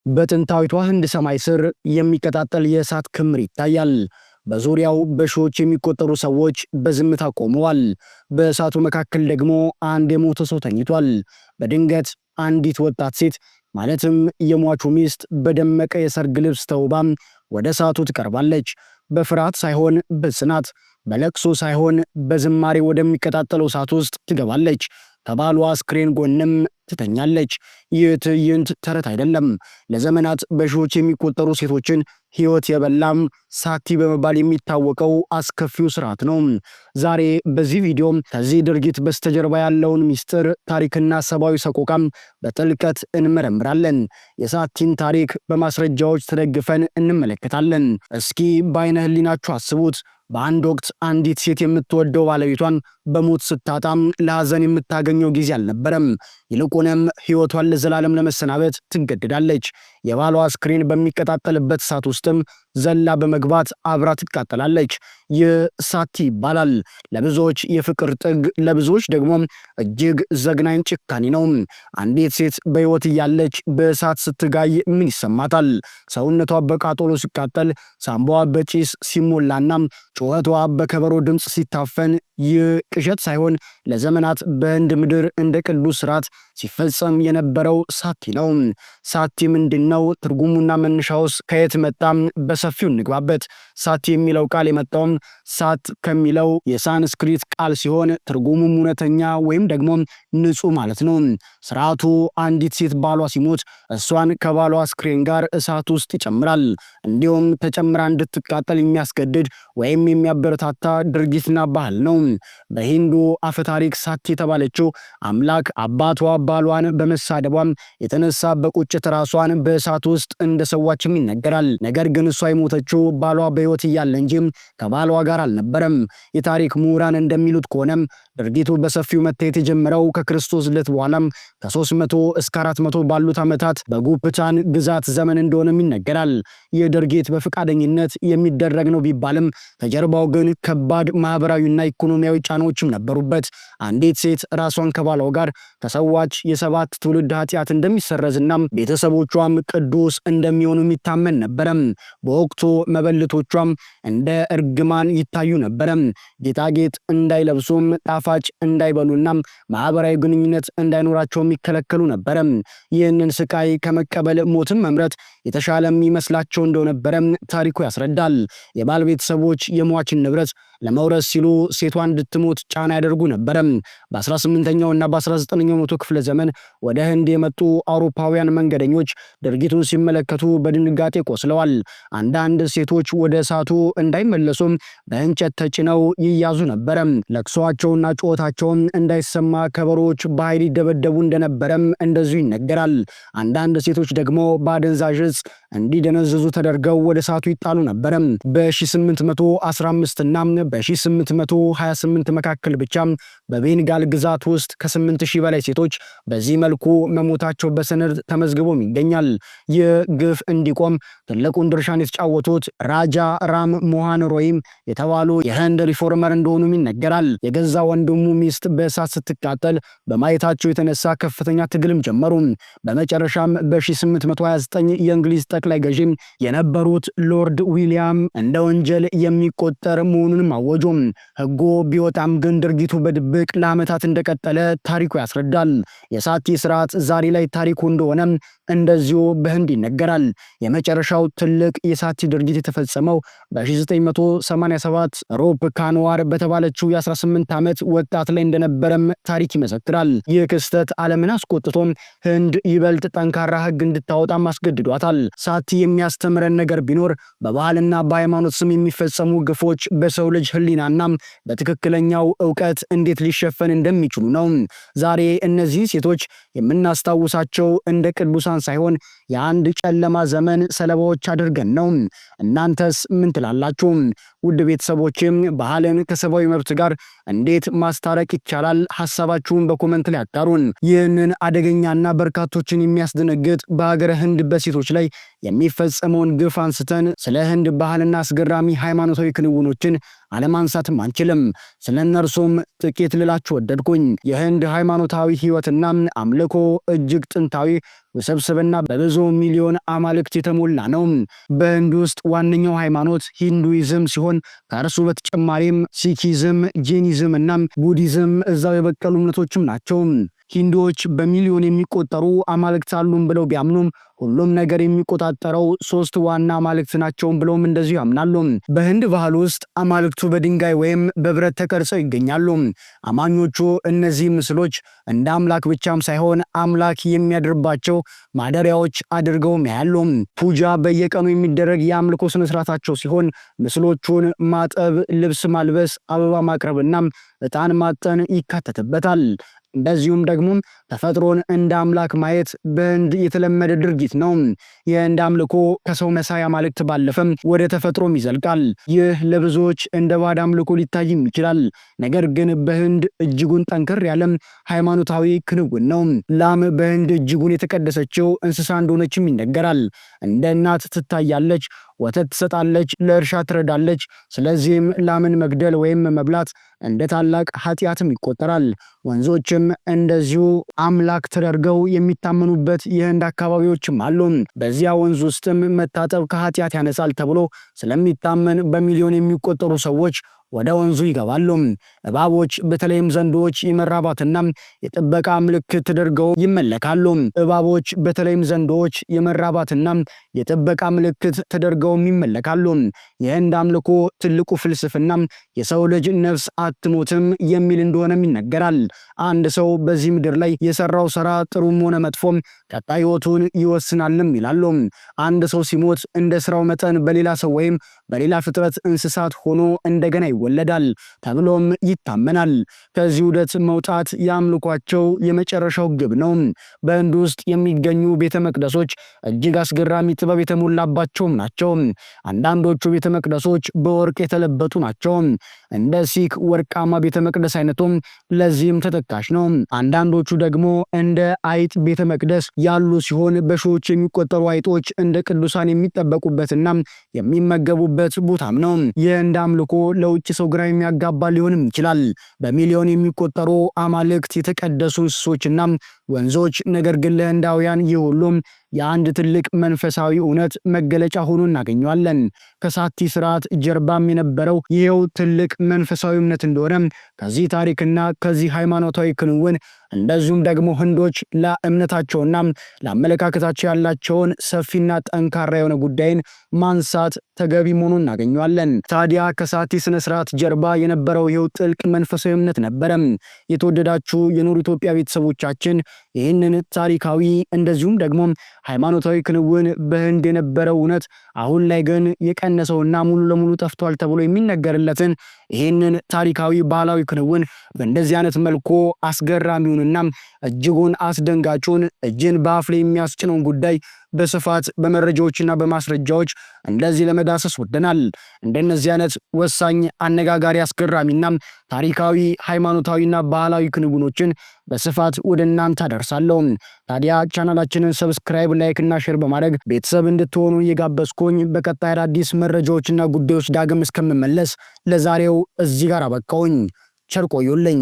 በጥንታዊቷ ህንድ ሰማይ ስር የሚቀጣጠል የእሳት ክምር ይታያል። በዙሪያው በሺዎች የሚቆጠሩ ሰዎች በዝምታ ቆመዋል። በእሳቱ መካከል ደግሞ አንድ የሞተ ሰው ተኝቷል። በድንገት አንዲት ወጣት ሴት ማለትም የሟቹ ሚስት በደመቀ የሰርግ ልብስ ተውባም ወደ እሳቱ ትቀርባለች። በፍርሃት ሳይሆን በጽናት፣ በለቅሶ ሳይሆን በዝማሬ ወደሚቀጣጠለው እሳት ውስጥ ትገባለች። ከባሏ አስክሬን ጎንም ትተኛለች። ይህ ትዕይንት ተረት አይደለም። ለዘመናት በሺዎች የሚቆጠሩ ሴቶችን ሕይወት የበላም ሳቲ በመባል የሚታወቀው አስከፊው ስርዓት ነው። ዛሬ በዚህ ቪዲዮ ከዚህ ድርጊት በስተጀርባ ያለውን ሚስጥር፣ ታሪክና ሰብአዊ ሰቆቃም በጥልቀት እንመረምራለን። የሳቲን ታሪክ በማስረጃዎች ተደግፈን እንመለከታለን። እስኪ በአይነ ህሊናችሁ አስቡት። በአንድ ወቅት አንዲት ሴት የምትወደው ባለቤቷን በሞት ስታጣም ለሐዘን የምታገኘው ጊዜ አልነበረም። ይልቁንም ሕይወቷን ለዘላለም ለመሰናበት ትገደዳለች። የባሏ አስክሬን በሚቀጣጠልበት እሳት ውስጥም ዘላ በመግባት አብራ ትቃጠላለች። ይህ ሳቲ ይባላል። ለብዙዎች የፍቅር ጥግ፣ ለብዙዎች ደግሞ እጅግ ዘግናኝ ጭካኔ ነው። አንዲት ሴት በሕይወት እያለች በእሳት ስትጋይ ምን ይሰማታል? ሰውነቷ በቃጠሎ ሲቃጠል፣ ሳምባዋ በጭስ ሲሞላና ጩኸቷ በከበሮ ድምፅ ሲታፈን ይህ ቅዠት ሳይሆን ለዘመናት በህንድ ምድር እንደ ቅዱስ ስርዓት ሲፈጸም የነበረው ሳቲ ነው። ሳቲ ምንድን ነው? ትርጉሙና መነሻውስ ከየት መጣ? በሰፊው እንግባበት። ሳቲ የሚለው ቃል የመጣውም ሳት ከሚለው የሳንስክሪት ቃል ሲሆን ትርጉሙም እውነተኛ ወይም ደግሞ ንጹህ ማለት ነው። ስርዓቱ አንዲት ሴት ባሏ ሲሞት እሷን ከባሏ አስክሬን ጋር እሳት ውስጥ ይጨምራል። እንዲሁም ተጨምራ እንድትቃጠል የሚያስገድድ ወይም የሚያበረታታ ድርጊትና ባህል ነው። በሂንዱ አፈታሪክ ሳቲ የተባለችው አምላክ አባቷ ባሏን በመሳደቧም የተነሳ በቁጭት ራሷን በእሳት ውስጥ እንደሰዋችም ይነገራል። ነገር ግን እሷ የሞተችው ባሏ በሕይወት እያለ እንጂ ከባሏ ጋር አልነበረም። የታሪክ ምሁራን እንደሚሉት ከሆነም ድርጊቱ በሰፊው መታየት የጀመረው ከክርስቶስ ልደት በኋላም ከ300 እስከ 400 ባሉት ዓመታት በጉፕታን ግዛት ዘመን እንደሆነም ይነገራል። ይህ ድርጊት በፈቃደኝነት የሚደረግ ነው ቢባልም ከጀርባው ግን ከባድ ማህበራዊና ኢኮኖሚያዊ ጫናዎችም ነበሩበት። አንዲት ሴት ራሷን ከባሏ ጋር ከሰዋች የ7 ትውልድ ኃጢአት እንደሚሰረዝና ቤተሰቦቿም ቅዱስ እንደሚሆኑ የሚታመን ነበረም። በወቅቱ መበለቶቿም እንደ እርግማን ይታዩ ነበረም። ጌጣጌጥ እንዳይለብሱም፣ ጣፋጭ እንዳይበሉና ማህበራዊ ግንኙነት እንዳይኖራቸው የሚከለከሉ ነበረም። ይህንን ስቃይ ከመቀበል ሞትን መምረጥ የተሻለ የሚመስላቸው እንደነበረም ታሪኩ ያስረዳል። የባል ቤተሰቦች የሟችን ንብረት ለመውረስ ሲሉ ሴቷ እንድትሞት ጫና ያደርጉ ነበረም። በ18ኛው እና በ19ኛው መቶ ክፍለ ዘመን ወደ ህንድ የመጡ አውሮፓውያን መንገደኞች ድርጊቱን ሲመለከቱ በድንጋጤ ቆስለዋል። አንዳንድ ሴቶች ወደ እሳቱ እንዳይመለሱም በእንጨት ተጭነው ይያዙ ነበረም። ለቅሷቸውና ጩኸታቸውን እንዳይሰማ ከበሮች በኃይል ይደበደቡ እንደነበረም እንደዚሁ ይነገራል። አንዳንድ ሴቶች ደግሞ በአደንዛዥ ዕፅ እንዲደነዝዙ ተደርገው ወደ እሳቱ ይጣሉ ነበረም። በ1815 እና በ1828 መካከል ብቻ በቤንጋል ግዛት ውስጥ ከ8000 በላይ ሴቶች በዚህ መልኩ መሞታቸው በሰነድ ተመዝግቦም ይገኛል። ይህ ግፍ እንዲቆም ትልቁን ድርሻን የተጫወቱት ራጃ ራም ሞሃን ሮይም የተባሉ የህንድ ሪፎርመር እንደሆኑም ይነገራል። የገዛ ወንድሙ ሚስት በእሳት ስትቃጠል በማየታቸው የተነሳ ከፍተኛ ትግልም ጀመሩ። በመጨረሻም በ1829 የእንግሊዝ ጠቅላይ ገዢም የነበሩት ሎርድ ዊሊያም እንደ ወንጀል የሚቆጠር መሆኑንም አወጁ። ህጉ ቢወጣም ግን ድርጊቱ በድብቅ ለዓመታት እንደቀጠለ ታሪኩ ያስረዳል። የሳቲ ስርዓት ዛሬ ላይ ታሪኩ እንደሆነ እንደዚሁ በህንድ ይነገራል። የመጨረሻው ትልቅ የሳቲ ድርጊት የተፈጸመው በ1987 ሮፕ ካንዋር በተባለችው የ18 ዓመት ወጣት ላይ እንደነበረም ታሪክ ይመሰክራል። ይህ ክስተት ዓለምን አስቆጥቶም ህንድ ይበልጥ ጠንካራ ህግ እንድታወጣም አስገድዷታል። ሳቲ የሚያስተምረን ነገር ቢኖር በባህልና በሃይማኖት ስም የሚፈጸሙ ግፎች በሰው ልጅ ህሊናና በትክክለኛው ዕውቀት እንዴት ሊሸፈን እንደሚችሉ ነው። ዛሬ እነዚህ ሴቶች የምናስታውሳቸው እንደ ቅዱሳን ሳይሆን የአንድ ጨለማ ዘመን ሰለባዎች አድርገን ነው። እናንተስ ምን ትላላችሁ? ውድ ቤተሰቦችም ባህልን ከሰብአዊ መብት ጋር እንዴት ማስታረቅ ይቻላል? ሐሳባችሁን በኮመንት ላይ አጋሩን። ይህንን አደገኛና በርካቶችን የሚያስደነግጥ በሀገረ ህንድ በሴቶች ላይ የሚፈጸመውን ግፍ አንስተን ስለ ህንድ ባህልና አስገራሚ ሃይማኖታዊ ክንውኖችን አለማንሳትም አንችልም። ስለ እነርሱም ጥቂት ልላችሁ ወደድኩኝ። የህንድ ሃይማኖታዊ ህይወትና አምልኮ እጅግ ጥንታዊ፣ ውስብስብና በብዙ ሚሊዮን አማልክት የተሞላ ነው። በህንድ ውስጥ ዋነኛው ሃይማኖት ሂንዱይዝም ሲሆን ከእርሱ በተጨማሪም ሲኪዝም፣ ጄኒዝም እና ቡዲዝም እዛው የበቀሉ እምነቶችም ናቸው። ሂንዱዎች በሚሊዮን የሚቆጠሩ አማልክት አሉን ብለው ቢያምኑም ሁሉም ነገር የሚቆጣጠረው 3 ዋና አማልክት ናቸውን ብለውም እንደዚሁ ያምናሉ። በህንድ ባህል ውስጥ አማልክቱ በድንጋይ ወይም በብረት ተቀርጸው ይገኛሉ። አማኞቹ እነዚህ ምስሎች እንደ አምላክ ብቻም ሳይሆን አምላክ የሚያድርባቸው ማደሪያዎች አድርገውም ያያሉ። ፑጃ በየቀኑ የሚደረግ የአምልኮ ስነስርዓታቸው ሲሆን ምስሎቹን ማጠብ፣ ልብስ ማልበስ፣ አበባ ማቅረብና ዕጣን ማጠን ይካተትበታል። እንደዚሁም ደግሞ ተፈጥሮን እንደ አምላክ ማየት በህንድ የተለመደ ድርጊት ነው። የህንድ አምልኮ ከሰው መሳይ አማልክት ባለፈም ወደ ተፈጥሮም ይዘልቃል። ይህ ለብዙዎች እንደ ባዕድ አምልኮ ሊታይም ይችላል። ነገር ግን በህንድ እጅጉን ጠንከር ያለ ሃይማኖታዊ ክንውን ነው። ላም በህንድ እጅጉን የተቀደሰችው እንስሳ እንደሆነችም ይነገራል። እንደ እናት ትታያለች፣ ወተት ትሰጣለች፣ ለእርሻ ትረዳለች። ስለዚህም ላምን መግደል ወይም መብላት እንደ ታላቅ ኃጢአትም ይቆጠራል። ወንዞችም እንደዚሁ አምላክ ተደርገው የሚታመኑበት የህንድ አካባቢዎችም አሉ። በዚያ ወንዝ ውስጥም መታጠብ ከኃጢአት ያነሳል ተብሎ ስለሚታመን በሚሊዮን የሚቆጠሩ ሰዎች ወደ ወንዙ ይገባሉ። እባቦች በተለይም ዘንዶች የመራባትና የጥበቃ ምልክት ተደርገው ይመለካሉ። እባቦች በተለይም ዘንዶች የመራባትና የጥበቃ ምልክት ተደርገው ይመለካሉ። የህንድ አምልኮ ትልቁ ፍልስፍና የሰው ልጅ ነፍስ አትሞትም የሚል እንደሆነም ይነገራል። አንድ ሰው በዚህ ምድር ላይ የሰራው ስራ ጥሩም ሆነ መጥፎም ቀጣይ ህይወቱን ይወስናልም ይላሉ። አንድ ሰው ሲሞት እንደ ስራው መጠን በሌላ ሰው ወይም በሌላ ፍጥረት እንስሳት ሆኖ እንደገና ይወለዳል ተብሎም ይታመናል። ከዚህ ውደት መውጣት የአምልኳቸው የመጨረሻው ግብ ነው። በህንድ ውስጥ የሚገኙ ቤተ መቅደሶች እጅግ አስገራሚ ጥበብ የተሞላባቸውም ናቸው። አንዳንዶቹ ቤተ መቅደሶች በወርቅ የተለበጡ ናቸው። እንደ ሲክ ወርቃማ ቤተ መቅደስ አይነቱም ለዚህም ተጠቃሽ ነው። አንዳንዶቹ ደግሞ እንደ አይጥ ቤተ መቅደስ ያሉ ሲሆን በሺዎች የሚቆጠሩ አይጦች እንደ ቅዱሳን የሚጠበቁበትና የሚመገቡበት ቦታም ነው። የህንድ አምልኮ ለውጭ ሰው ግራ የሚያጋባ ሊሆንም ይችላል። በሚሊዮን የሚቆጠሩ አማልክት፣ የተቀደሱ እንስሶችና ወንዞች፣ ነገር ግን ለህንዳውያን ይህ ሁሉም የአንድ ትልቅ መንፈሳዊ እውነት መገለጫ ሆኖ እናገኘዋለን። ከሳቲ ስርዓት ጀርባም የነበረው ይሄው ትልቅ መንፈሳዊ እምነት እንደሆነ ከዚህ ታሪክና ከዚህ ሃይማኖታዊ ክንውን እንደዚሁም ደግሞ ህንዶች ለእምነታቸውና ለአመለካከታቸው ያላቸውን ሰፊና ጠንካራ የሆነ ጉዳይን ማንሳት ተገቢ መሆኑን እናገኘዋለን። ታዲያ ከሳቲ ስነ ስርዓት ጀርባ የነበረው ይሄው ጥልቅ መንፈሳዊ እምነት ነበረ። የተወደዳችሁ የኑር ኢትዮጵያ ቤተሰቦቻችን ይህንን ታሪካዊ እንደዚሁም ደግሞ ሃይማኖታዊ ክንውን በህንድ የነበረው እውነት አሁን ላይ ግን የቀነሰውና ሙሉ ለሙሉ ጠፍቷል ተብሎ የሚነገርለትን ይህንን ታሪካዊ ባህላዊ ክንውን በእንደዚህ አይነት መልኩ አስገራሚውንና እጅጉን አስደንጋጩን እጅን በአፍ ላይ የሚያስጭነውን ጉዳይ በስፋት በመረጃዎችና በማስረጃዎች እንደዚህ ለመዳሰስ ወደናል። እንደነዚህ አይነት ወሳኝ፣ አነጋጋሪ፣ አስገራሚና ታሪካዊ ሃይማኖታዊና ባህላዊ ክንውኖችን በስፋት ወደ እናንተ አደርሳለሁ። ታዲያ ቻናላችንን ሰብስክራይብ፣ ላይክ እና ሼር በማድረግ ቤተሰብ እንድትሆኑ እየጋበዝኩኝ በቀጣይ አዳዲስ መረጃዎችና ጉዳዮች ዳግም እስከምመለስ ለዛሬው እዚህ ጋር አበቃውኝ። ቸር ቆዩልኝ።